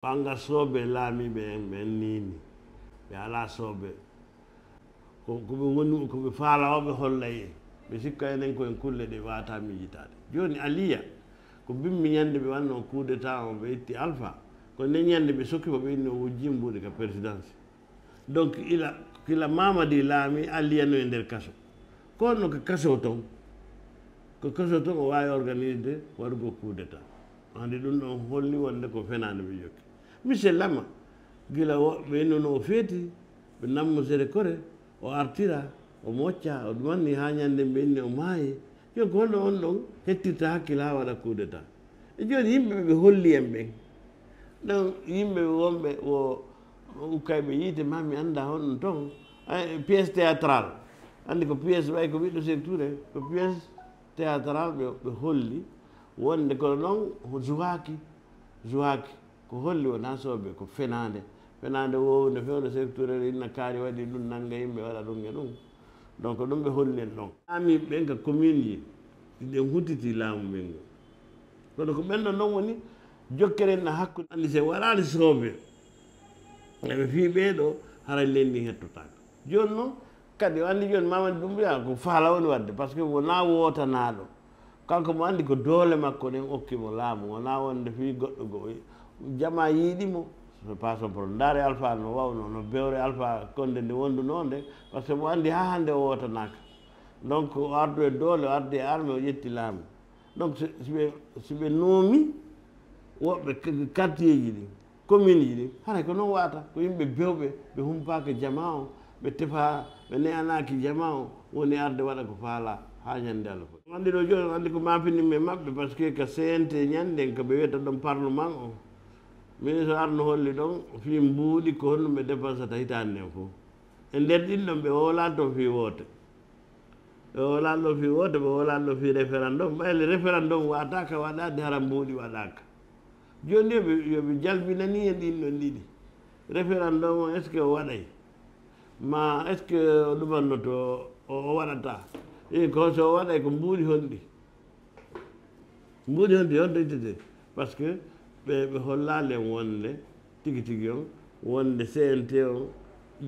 Panga sobe lami be nini be ala sobe ko be wonu ko be faala obe hollaye be sikka enen ko en kulle de wata mi yitade joni aliya ko bimmi nyande be wanno coup d'état on be itti alpha ko ne nyande be sokki be no wujimbude ka présidence donc kila mamadi lami aliya no ender kaso kono ko kaso ton o wawi organiser wargo coup d'état andi dum don holli wonde ko fenande be jokki Michel Lama gila ɓe nono feeti ɓe nammusere kore o artira o mocca o ɗumanni ha ñande ɓe inni o maayi joni ko holno on ɗon hettirta hakkille ha waɗa coup d'état e joni yimɓe ɓe holli en ɓen ɗon yimɓe wonɓe o ukkayɓe yiite mami anda honɗum ton pièce théâtral andi ko pièce way ko ɓiɗɗo secture ko pièce théâtral ɓe holli wonde kono noon jouaki ko holli wona soɓe ko fenade wowde fewde secteur inna kaari waɗi ɗum nangga yimɓe waɗa ɗum e ɗum donc ɗum ɓe holli en ɗon ami ɓen ka commune ji ɗiɗen huttiti laamu ɓen ngo kono ko ɓenɗon ɗon woni jokkeren no hakkude andi se waɗani soobe eɓe fi ɓeeɗo hara lenndi hettotaka joni noon kadi andi joni mamadi ɗum mbiya ko faala woni wadde par ce que wona wotanaɗo kanko mo andi ko doole makko ɗen okkimo laamu wona wonde fi goɗɗo go jama yiiɗimo so pas son probléme ndaare alpha no wawno no bewre alpha konde nde wonduno nde par ce que mo andi ha hande o wotanaka donc o ardu e doole o ardi e arme o ƴetti laamu donc siɓe noomi woɓɓe quartier ji ɗi commune ji ɗi hara ko noon wata ko yimɓe bewɓe ɓe humpaka jama o ɓe tefa ɓe neyanaki jama o woni arde waɗa ko faala ha ñande Allah fof andi ɗo joni andi ko mafinimɓe mabɓe par ce que ko CNT ñanden ko ɓe wiyata ɗon parlement o ministre arno holli ɗon fi mbuuɗi ko honno ɓe dépensata hitande nden fof e nder ɗin ɗon ɓe wolani ɗon fi woote ɓe wolani ɗon fi woote ɓe wolani ɗon fi référendum ɓayle référendum wataka waɗade hara mbuuɗi waɗaka joni yoɓe jalbinani en ɗin ɗon ɗiɗi référendum o est ce que o waɗay ma est ce que o ɗumannoto o waɗata ko so o waɗay ko mbuuɗi honɗi honto ittete par ce que ɓe hollali en wonde tigi tigi on wonde CNT on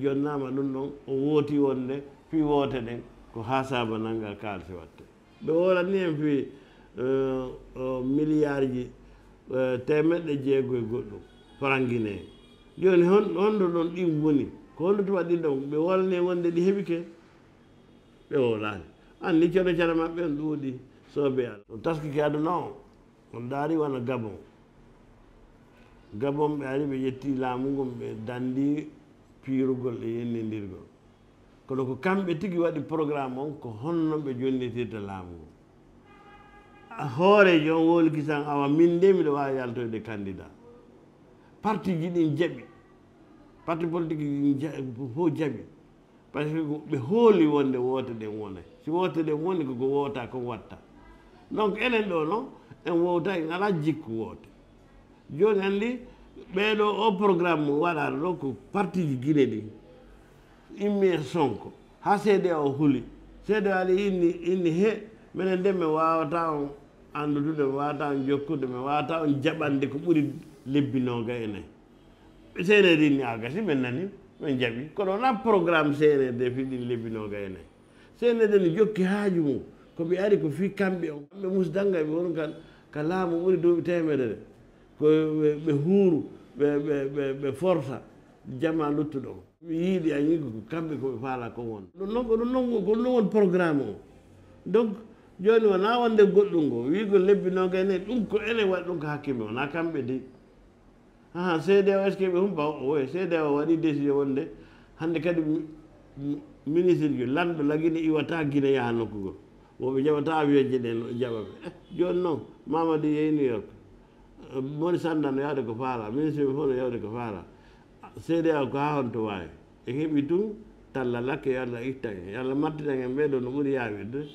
jonnama ɗum ɗon o wooti wonde fi woote ɗen ko ha saba nanga kalse watte ɓe wolani en fi milliard ji 900 goɗɗum franguine joni honɗo ɗon ɗin woni ko honɗo tuma ɗin ɗon ɓe wolani en wonde ɗi heɓike ɓe wolani anni cono cara maɓɓe on ɗuuɗi soobe Allah on taskiki aduna o on daari wona Gabon ɓe ari ɓe ƴetti laamu ngon ɓe dandi piirugol e yennidirgol kono ko kamɓe tigi waɗi programme on ko honno ɓe jonnitirta laamu ngon hoore jon wolki tan awa min nde miɗo wawi yaltoyde candidat parti ji ɗin jaɓi parti politique fof jaɓi par ce que ɓe hooli wonde woote ɗen wonay si woote ɗen woni koko woota kon watta donc enen ɗo noon en wowta en ala jikku woote joni andi ɓeɗo o programme waɗaɗo ɗo ko parti ji guine ɗi immi e Sonko ha seede o huuli seede ali inni he minen nde mi wawata on andudude mi wawata on jokkude mi wawata on jaɓande ko ɓuuri lebbi noga e nayyi CND inni a gasi min nani min jaɓi kono wona programme CND fiɗin lebbi noga e nayyi CND ne jokki haaju mum koɓe ari ko fi kamɓe on kamɓe musdanga ɓe won ka laamu ɓuuri duuɓi temedere ko ɓe huuru ɓe forsa jama luttuɗo o mi yiiɗi a yii ko kamɓe koɓe faala ko won ko ɗum noon won programme o donc joni wona wonde goɗɗum ngo wiigo lebbi noga e nayyi ɗum ko enen waɗi ɗum ko hakkille wona kamɓe de CD o est ce que ɓe humpa oye CD o waɗi décision wonde hande kadi ministre ji lanɗo lagine iwata guine yaha nokkugol woɓe jaɓata avion je ɗen jaɓaɓe joni noon Mamadou yeehi New York moni sanda no yawde ko faala ministre ɓe fof no yawde ko faala CDA ko ha honto wawi en heeɓi tun talla lakke yo Allah itta en yo Allah martinan en ɓeɗo no ɓuuri yawirde